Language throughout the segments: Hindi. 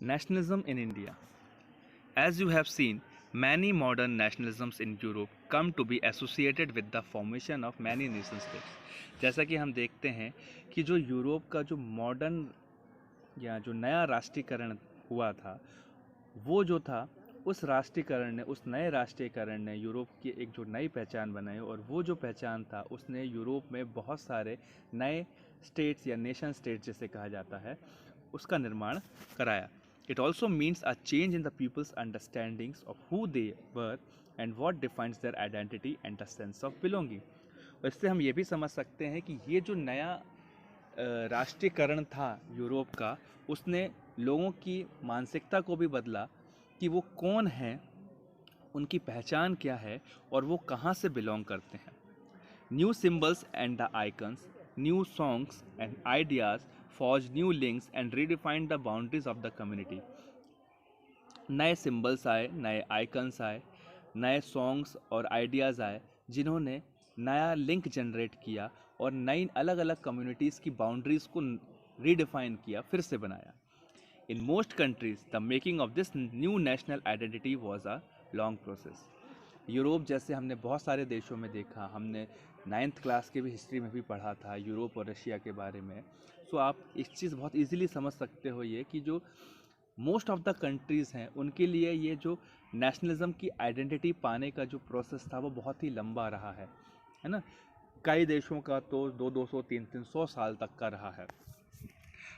Nationalism in India. As you have seen, many modern nationalisms in Europe come to be associated with the formation of many nation states. जैसा कि हम देखते हैं कि जो यूरोप का जो मॉडर्न या जो नया राष्ट्रीयकरण हुआ था, वो जो था उस नए राष्ट्रीयकरण ने यूरोप की एक जो नई पहचान बनाई, और वो जो पहचान था उसने यूरोप में बहुत सारे नए स्टेट्स या नेशन स्टेट्स जिसे कहा जाता है उसका निर्माण कराया. It also means a change in the people's understandings of who they were and what defines their identity and the sense of belonging. और इससे हम ये भी समझ सकते हैं कि ये जो नया राष्ट्रीयकरण था यूरोप का, उसने लोगों की मानसिकता को भी बदला कि वो कौन हैं, उनकी पहचान क्या है और वो कहाँ से बिलोंग करते हैं. New symbols and the icons, new songs and ideas forged new links and redefined the boundaries of the community. नए सिंबल्स आए, नए आइकन्स आए, नए सॉन्ग्स और आइडियाज़ आए जिन्होंने नया लिंक जनरेट किया और नई अलग अलग कम्युनिटीज़ की बाउंड्रीज़ को रीडिफाइन किया, फिर से बनाया. In most countries, the making of this new national identity was a long process. Europe जैसे हमने बहुत सारे देशों में देखा, हमने 9th क्लास के भी हिस्ट्री में भी पढ़ा था यूरोप और रशिया के बारे में. सो आप एक चीज़ बहुत इजीली समझ सकते हो ये कि जो मोस्ट ऑफ द कंट्रीज़ हैं उनके लिए ये जो नेशनलिज्म की आइडेंटिटी पाने का जो प्रोसेस था वो बहुत ही लंबा रहा है ना. कई देशों का तो 200-300 साल तक का रहा है.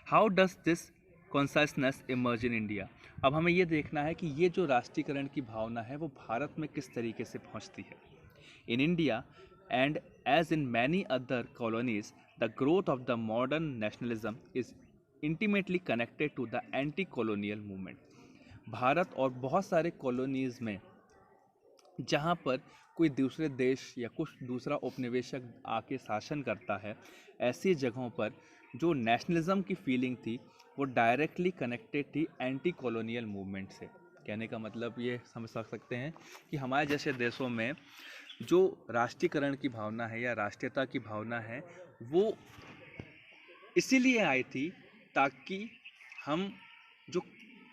How does this consciousness emerge in India. अब हमें ये देखना है कि ये जो राष्ट्रीयकरण की भावना है वो भारत में किस तरीके से पहुंचती है. In India and as in many other colonies, the growth of the modern nationalism is intimately connected to the anti colonial movement. Bharat और बहुत सारे कॉलोनीज में जहाँ पर कोई दूसरे देश या कुछ दूसरा उपनिवेशक आके शासन करता है, ऐसी जगहों पर जो नेशनलिज्म की फीलिंग थी वो डायरेक्टली कनेक्टेड थी एंटी कॉलोनियल मूवमेंट से. कहने का मतलब ये समझ सकते हैं कि हमारे जैसे देशों में जो राष्ट्रीयकरण की भावना है या राष्ट्रीयता की भावना है वो इसीलिए आई थी ताकि हम जो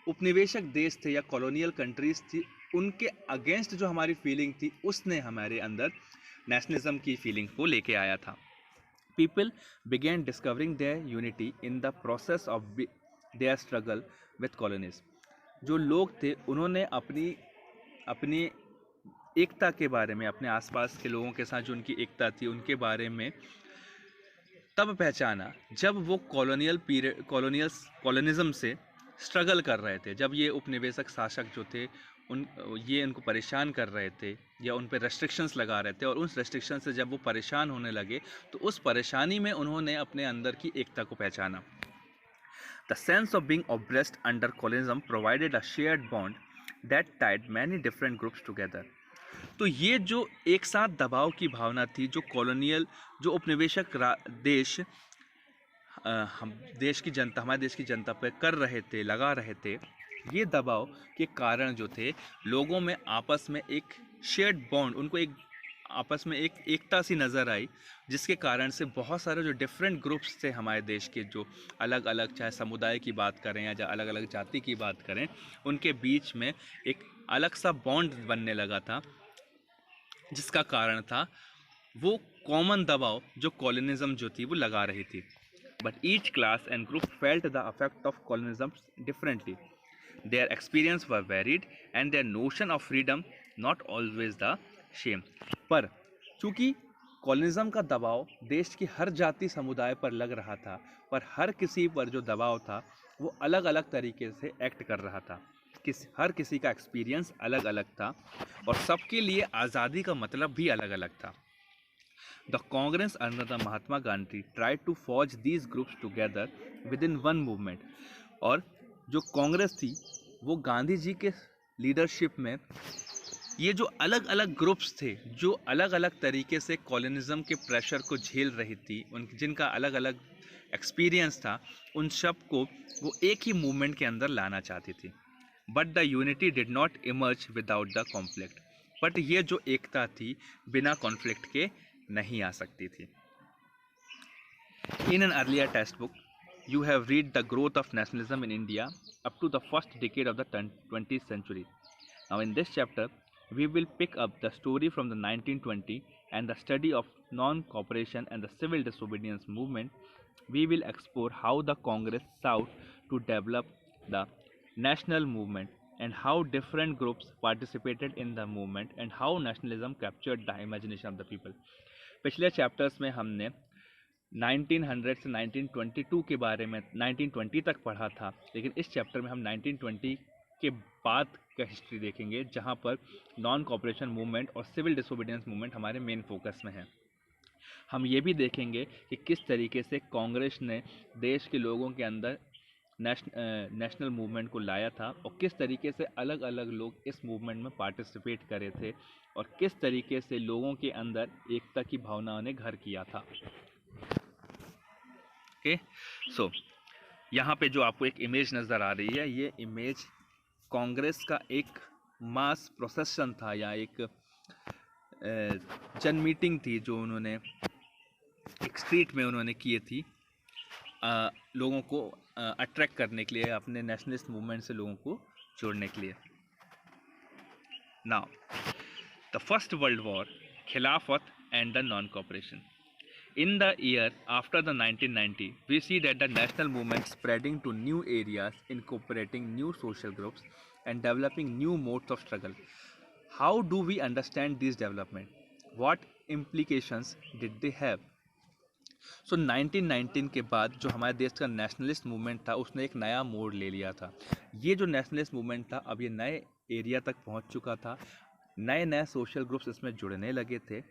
उपनिवेशक देश थे या कॉलोनियल कंट्रीज थी उनके अगेंस्ट जो हमारी फीलिंग थी उसने हमारे अंदर नेशनलिज्म की फीलिंग को लेके आया था. People began discovering their unity in the process of their struggle with colonies. जो लोग थे उन्होंने अपनी एकता के बारे में, अपने आसपास के लोगों के साथ जो उनकी एकता थी उनके बारे में तब पहचाना जब वो कॉलोनिज्म से स्ट्रगल कर रहे थे, जब ये उपनिवेशक शासक जो थे उनको परेशान कर रहे थे या उन पर रेस्ट्रिक्शंस लगा रहे थे, और उस रेस्ट्रिक्शन से जब वो परेशान होने लगे तो उस परेशानी में उन्होंने अपने अंदर की एकता को पहचाना. The sense of being oppressed under colonialism provided a shared bond that tied many different groups together. तो ये जो एक साथ दबाव की भावना थी जो जो उपनिवेशक देश हमारे देश की जनता पर कर रहे थे, लगा रहे थे, ये दबाव के कारण जो थे लोगों में आपस में एक शेयर्ड बॉन्ड, उनको एक आपस में एक एकता सी नज़र आई, जिसके कारण से बहुत सारे जो डिफरेंट ग्रुप्स थे हमारे देश के, जो अलग अलग चाहे समुदाय की बात करें या अलग अलग जाति की बात करें, उनके बीच में एक अलग सा बॉन्ड बनने लगा था, जिसका कारण था वो कॉमन दबाव जो कॉलोनिज्म जो थी वो लगा रही थी. But each class and group felt the affect of colonialism differently. Their experience were varied and their notion of freedom not always the same. पर चूंकि कॉलोनिज्म का दबाव देश की हर जाति समुदाय पर लग रहा था, पर हर किसी पर जो दबाव था वो अलग अलग तरीके से एक्ट कर रहा था. हर किसी का एक्सपीरियंस अलग अलग था और सबके लिए आज़ादी का मतलब भी अलग अलग था. The Congress under the Mahatma Gandhi tried to forge these groups together within one movement. और जो कांग्रेस थी वो गांधी जी के लीडरशिप में ये जो अलग अलग ग्रुप्स थे जो अलग अलग तरीके से कॉलोनिज्म के प्रेशर को झेल रही थी, जिनका अलग अलग एक्सपीरियंस था, उन सब को वो एक ही मूवमेंट के अंदर लाना चाहती थी. But the unity did not emerge without the conflict. But ये जो एकता थी बिना कॉन्फ्लिक्ट के नहीं आ सकती थी. In an earlier textbook, you have read the growth of nationalism in India up to the first decade of the 20th century. Now, in this chapter, we will pick up the story from the 1920 and the study of non-cooperation and the civil disobedience movement. We will explore how the Congress sought to develop the national movement and how different groups participated in the movement and how nationalism captured the imagination of the people. पिछले चैप्टर्स में हमने 1900 से 1922 के बारे में 1920 तक पढ़ा था, लेकिन इस चैप्टर में हम 1920 के बाद का हिस्ट्री देखेंगे, जहां पर नॉन कॉपरेशन मूवमेंट और सिविल डिसोबीडियंस मूवमेंट हमारे मेन फोकस में है। हम ये भी देखेंगे कि किस तरीके से कांग्रेस ने देश के लोगों के अंदर नेशनल मूवमेंट को लाया था और किस तरीके से अलग अलग लोग इस मूवमेंट में पार्टिसिपेट करे थे और किस तरीके से लोगों के अंदर एकता की भावना ने घर किया था। ओके, सो यहाँ पे जो आपको एक इमेज नज़र आ रही है, ये इमेज कांग्रेस का एक मास प्रोसेशन था या एक जन मीटिंग थी जो उन्होंने एक स्ट्रीट में उन्होंने किए थी लोगों को अट्रैक्ट करने के लिए, अपने नेशनलिस्ट मूवमेंट से लोगों को जोड़ने के लिए। Now the First World War, Khilafat and the non cooperation. In the year after the 1990, we see that the national movement spreading to new areas, incorporating new social groups and developing new modes of struggle. How do we understand these development? What implications did they have? So 1919 के बाद जो हमारे देश का नेशनलिस्ट मूवमेंट था उसने एक नया मोड़ ले लिया था। ये जो नेशनलिस्ट मूवमेंट था अब ये नए एरिया तक पहुंच चुका था, नए नए सोशल ग्रुप्स इसमें जुड़ने लगे थे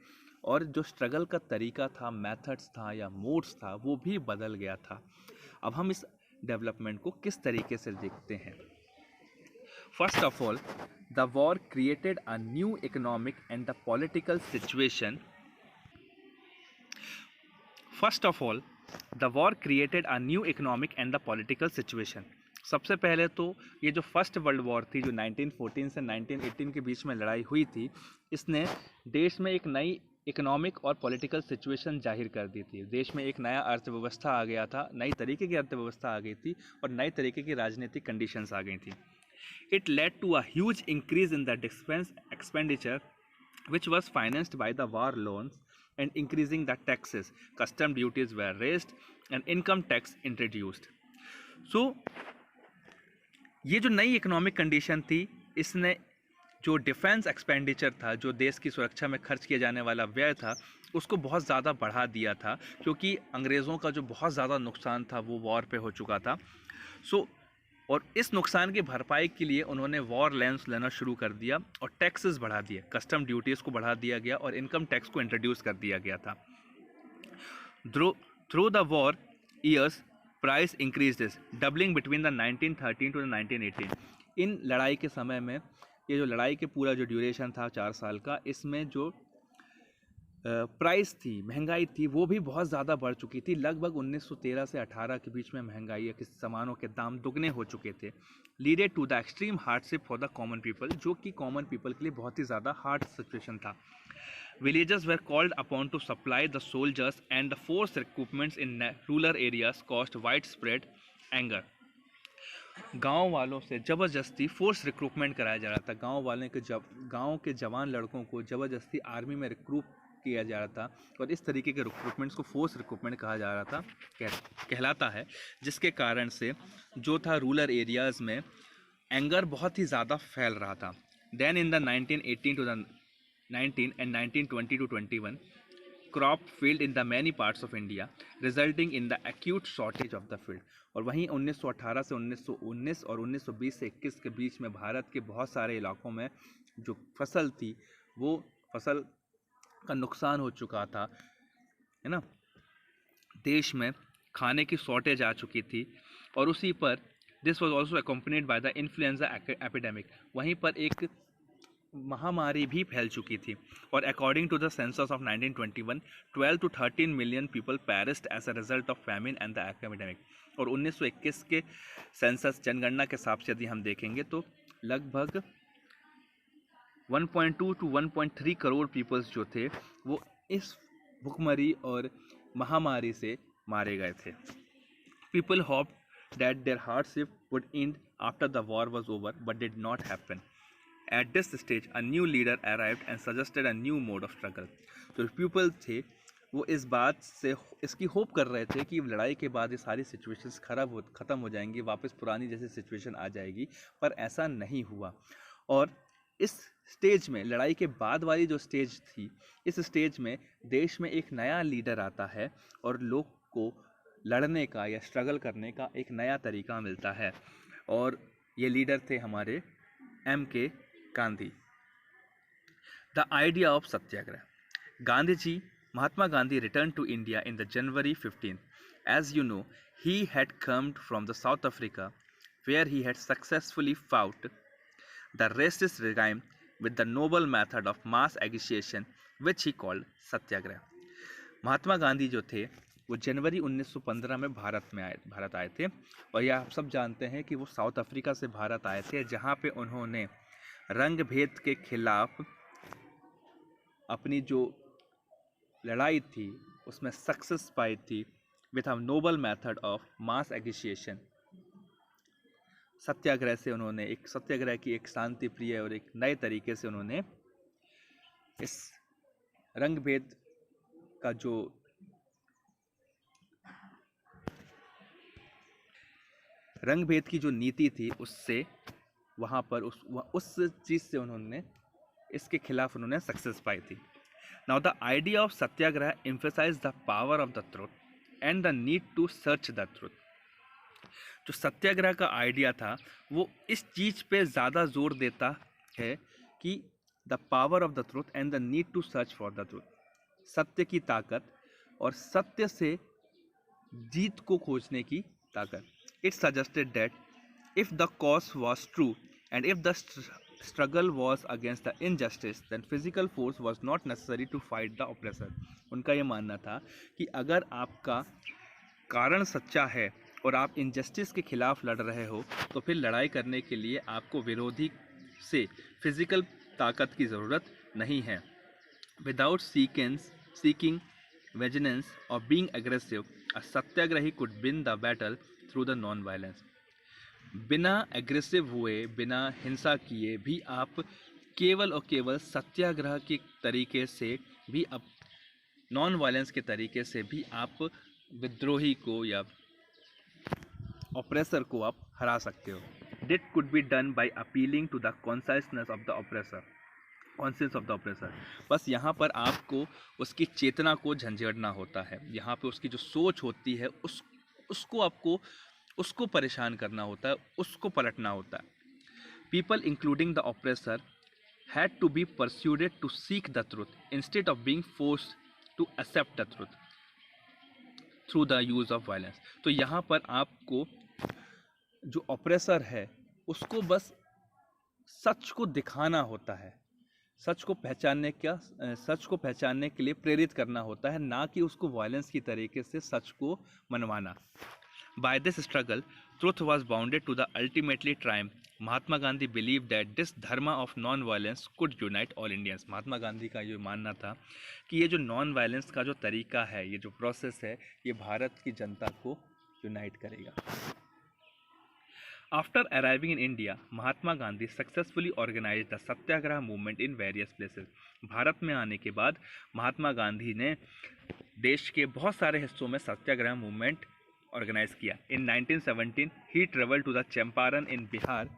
और जो स्ट्रगल का तरीका था, मेथड्स था या मोड्स था, वो भी बदल गया था। अब हम इस डेवलपमेंट को किस तरीके से देखते हैं? First of all, the war created a new economic and the political situation. First of all, the war created a new economic and the political situation. सबसे पहले तो ये जो फर्स्ट वर्ल्ड वॉर थी जो 1914 से 1918 के बीच में लड़ाई हुई थी, इसने देश में एक नई इकोनॉमिक और पॉलिटिकल सिचुएशन जाहिर कर दी थी। देश में एक नया अर्थव्यवस्था आ गया था, नई तरीके की अर्थव्यवस्था आ गई थी और नई तरीके की राजनीतिक कंडीशंस आ गई थी। It led to a huge increase in the defence expenditure which was financed by the war loans and increasing the taxes. Custom duties were raised and income tax introduced. So ये जो नई इकोनॉमिक कंडीशन थी, इसने जो डिफेंस एक्सपेंडिचर था, जो देश की सुरक्षा में खर्च किया जाने वाला व्यय था, उसको बहुत ज़्यादा बढ़ा दिया था क्योंकि अंग्रेज़ों का जो बहुत ज़्यादा नुकसान था वो वॉर पे हो चुका था। और इस नुकसान की भरपाई के लिए उन्होंने वॉर लोन्स लेना शुरू कर दिया और टैक्सेस बढ़ा दिए, कस्टम ड्यूटीज़ को बढ़ा दिया गया और इनकम टैक्स को इंट्रोड्यूस कर दिया गया था। Through the war years price increases doubling between the 1913 to the 1918। इन लड़ाई के समय में, ये जो लड़ाई के पूरा जो ड्यूरेशन था 4 साल का, इसमें जो प्राइस थी, महंगाई थी, वो भी बहुत ज़्यादा बढ़ चुकी थी। लगभग 1913 से 18 के बीच में महंगाई या किसी सामानों के दाम दुगने हो चुके थे। Leaded to the extreme hardship for the common people, जो कि कॉमन पीपल के लिए बहुत ही ज़्यादा हार्ड सिचुएशन था। Villagers were called upon to supply the soldiers and the force recruitments in rural areas caused widespread anger. गांव वालों से ज़बरदस्ती फोर्स रिक्रूटमेंट कराया जा रहा था। गांव के जवान लड़कों को ज़बरदस्ती आर्मी में रिक्रूट किया जा रहा था और इस तरीके के रिक्रूटमेंट्स को फोर्स रिक्रूटमेंट कहा जा रहा था, कहलाता है, जिसके कारण से जो था रूरल एरियाज़ में एंगर बहुत ही ज़्यादा फैल रहा था। Then in the 1918 to the 19 and 1920 to 21, crop failed in the many parts of India, resulting in the acute shortage of the field. और वहीं 1918 से 1919 और 1920 से 21 के बीच में भारत के बहुत सारे इलाकों में जो फसल थी, वो फसल का नुकसान हो चुका था, है ना। देश में खाने की शॉर्टेज आ चुकी थी और उसी पर this was also accompanied by the influenza epidemic. वहीं पर एक महामारी भी फैल चुकी थी और according to the census of 1921, 12 to 13 million people perished as a result of famine and the epidemic. और 1921 के सेंसस जनगणना के हिसाब से यदि हम देखेंगे तो लगभग 1.2 to 1.3 करोड़ पीपल्स जो थे वो इस भुखमरी और महामारी से मारे गए थे। People hoped that their hardship would end after the war was over, but did not happen. At this stage, a new leader arrived and suggested a new mode of struggle. तो पीपल थे वो इस बात से इसकी होप कर रहे थे कि लड़ाई के बाद ये सारी सिचुएशंस ख़त्म हो जाएंगी, वापस पुरानी जैसी सिचुएशन आ जाएगी, पर ऐसा नहीं हुआ। और इस स्टेज में, लड़ाई के बाद वाली जो स्टेज थी, इस स्टेज में देश में एक नया लीडर आता है और लोग को लड़ने का या स्ट्रगल करने का एक नया तरीका मिलता है। और ये लीडर थे हमारे M.K. Gandhi. The idea of Satyagraha. Mahatma Gandhi returned to India in the January 15th. As you know, he had come from the South Africa, where he had successfully fought the racist regime with the noble method of mass agitation, which he called सत्याग्रह। महात्मा गांधी जो थे वो जनवरी 1915 में भारत आए थे, और यह आप सब जानते हैं कि वो साउथ अफ्रीका से भारत आए थे, जहाँ पे उन्होंने रंग भेद के खिलाफ अपनी जो लड़ाई थी उसमें सक्सेस पाई थी with a noble method of mass agitation. सत्याग्रह से उन्होंने एक सत्याग्रह की एक शांति प्रिय और एक नए तरीके से उन्होंने इस रंग भेद का जो रंग भेद की जो नीति थी उससे वहाँ पर उस चीज़ से उन्होंने इसके खिलाफ उन्होंने सक्सेस पाई थी। Now the idea of satyagraha emphasized the power of the truth and the need to search the truth. जो सत्याग्रह का आइडिया था वो इस चीज़ पे ज़्यादा जोर देता है कि the power of the truth and the need to search for the truth, सत्य की ताकत और सत्य से जीत को खोजने की ताकत। It suggested that if the cause was true and if the struggle was against the injustice, then physical force was not necessary to fight the oppressor. उनका ये मानना था कि अगर आपका कारण सच्चा है और आप इनजस्टिस के खिलाफ लड़ रहे हो तो फिर लड़ाई करने के लिए आपको विरोधी से फिजिकल ताकत की ज़रूरत नहीं है। विदाउट सीकिंग वेजिनेंस और being aggressive, a satyagrahi could win the battle through the non violence. बिना एग्रेसिव हुए, बिना हिंसा किए भी आप केवल और केवल सत्याग्रह के तरीके से भी, अब नॉन वायलेंस के तरीके से भी आप विद्रोही को या ऑपरेसर को आप हरा सकते हो। That could be done by appealing to the consciousness of the oppressor, conscious of the oppressor. बस यहाँ पर आपको उसकी चेतना को झंझेड़ना होता है, यहाँ पे उसकी जो सोच होती है उसको परेशान करना होता है, उसको पलटना होता है। People including the oppressor had to be persuaded to seek the truth instead of being forced to accept the truth through the use of violence. तो यहाँ पर आपको जो ऑपरेसर है उसको बस सच को दिखाना होता है, सच को पहचानने के लिए प्रेरित करना होता है, ना कि उसको वायलेंस की तरीके से सच को मनवाना। By this struggle, truth was bounded to the ultimately triumph. Mahatma Gandhi believed that this dharma of non-violence could unite all Indians. Mahatma Gandhi का ये मानना था कि ये जो नॉन वायलेंस का जो तरीका है, ये जो प्रोसेस है, ये भारत की जनता को यूनाइट करेगा। After arriving in India, Mahatma Gandhi successfully organized the Satyagraha movement in various places. Bharat में आने के बाद महात्मा गांधी ने देश के बहुत सारे हिस्सों में सत्याग्रह मूवमेंट ऑर्गेनाइज किया। In 1917 he travel to the Champaran in Bihar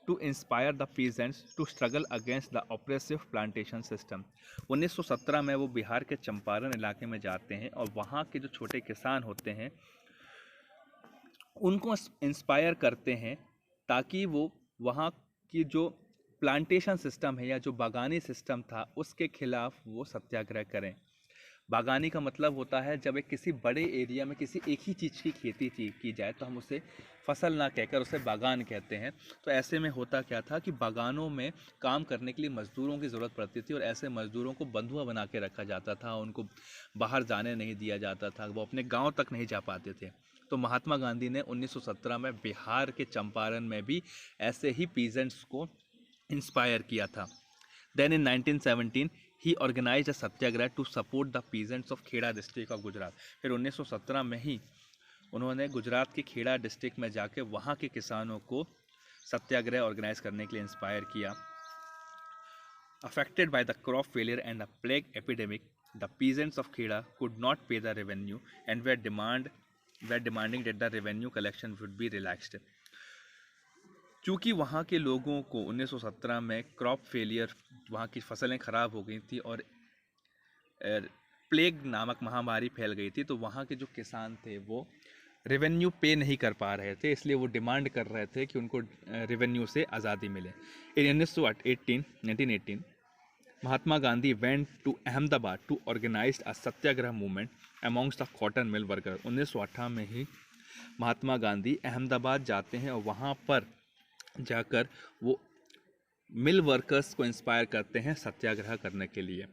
to inspire the peasants to struggle against the oppressive plantation system. 1917 में वो बिहार के चंपारण इलाके में जाते हैं और वहाँ के जो छोटे किसान होते हैं उनको इंस्पायर करते हैं ताकि वो वहाँ की जो प्लांटेशन सिस्टम है या जो बागानी सिस्टम था उसके खिलाफ वो सत्याग्रह करें। बागानी का मतलब होता है जब एक किसी बड़े एरिया में किसी एक ही चीज़ की खेती की जाए तो हम उसे फसल ना कहकर उसे बागान कहते हैं। तो ऐसे में होता क्या था कि बागानों में काम करने के लिए मज़दूरों की ज़रूरत पड़ती थी और ऐसे मज़दूरों को बंधुआ बना के रखा जाता था, उनको बाहर जाने नहीं दिया जाता था, वो अपने गांव तक नहीं जा पाते थे। तो महात्मा गांधी ने 1917 में बिहार के चंपारण में भी ऐसे ही पीजेंट्स को इंस्पायर किया था। Then in 1917 he organised a satyagraha to support the peasants of Kheda district of Gujarat. फिर 1917 में ही उन्होंने गुजरात के खेड़ा डिस्ट्रिक्ट में जाके वहाँ के किसानों को सत्याग्रह ऑर्गेनाइज करने के लिए इंस्पायर किया। Affected by the crop failure and a plague epidemic, the peasants of Kheda could not pay the revenue and were demanding that the revenue collection would be relaxed. क्योंकि वहाँ के लोगों को 1917 में क्रॉप फेलियर, वहाँ की फसलें ख़राब हो गई थी और प्लेग नामक महामारी फैल गई थी, तो वहाँ के जो किसान थे वो रेवेन्यू पे नहीं कर पा रहे थे, इसलिए वो डिमांड कर रहे थे कि उनको रेवेन्यू से आज़ादी मिले। In 1918 Mahatma Gandhi went to Ahmedabad to organise a satyagraha movement amongst the cotton mill worker. 1918 में ही महात्मा गांधी अहमदाबाद जाते हैं और वहाँ पर जाकर वो मिल वर्कर्स को इंस्पायर करते हैं सत्याग्रह करने के लिए।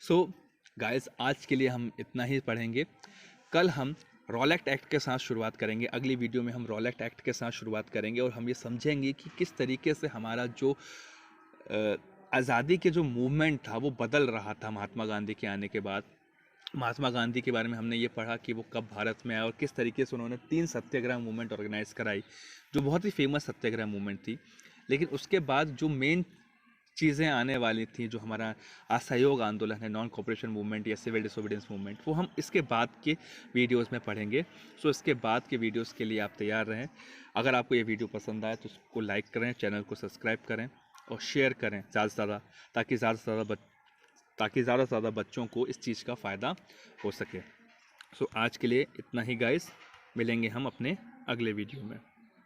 सो गाइस, आज के लिए हम इतना ही पढ़ेंगे। कल हम रॉलेट एक्ट के साथ शुरुआत करेंगे। अगली वीडियो में हम रॉलेट एक्ट के साथ शुरुआत करेंगे और हम ये समझेंगे कि किस तरीके से हमारा जो आज़ादी के जो मूवमेंट था वो बदल रहा था महात्मा गांधी के आने के बाद। महात्मा गांधी के बारे में हमने ये पढ़ा कि वो कब भारत में आए और किस तरीके से उन्होंने 3 सत्याग्रह मूवमेंट ऑर्गेनाइज कराई, जो बहुत ही फेमस सत्याग्रह मूवमेंट थी। लेकिन उसके बाद जो मेन चीज़ें आने वाली थी, जो हमारा असहयोग आंदोलन है, नॉन कोऑपरेशन मूवमेंट या सिविल डिसोबीडियंस मूवमेंट, वो हम इसके बाद के वीडियोस में पढ़ेंगे। सो इसके बाद के वीडियोस के लिए आप तैयार रहें। अगर आपको ये वीडियो पसंद आए तो उसको लाइक करें, चैनल को सब्सक्राइब करें और शेयर करें ज़्यादा से ज़्यादा, ताकि ज़्यादा से ज़्यादा बच्चों को इस चीज़ का फ़ायदा हो सके। सो आज के लिए इतना ही गाइस, मिलेंगे हम अपने अगले वीडियो में।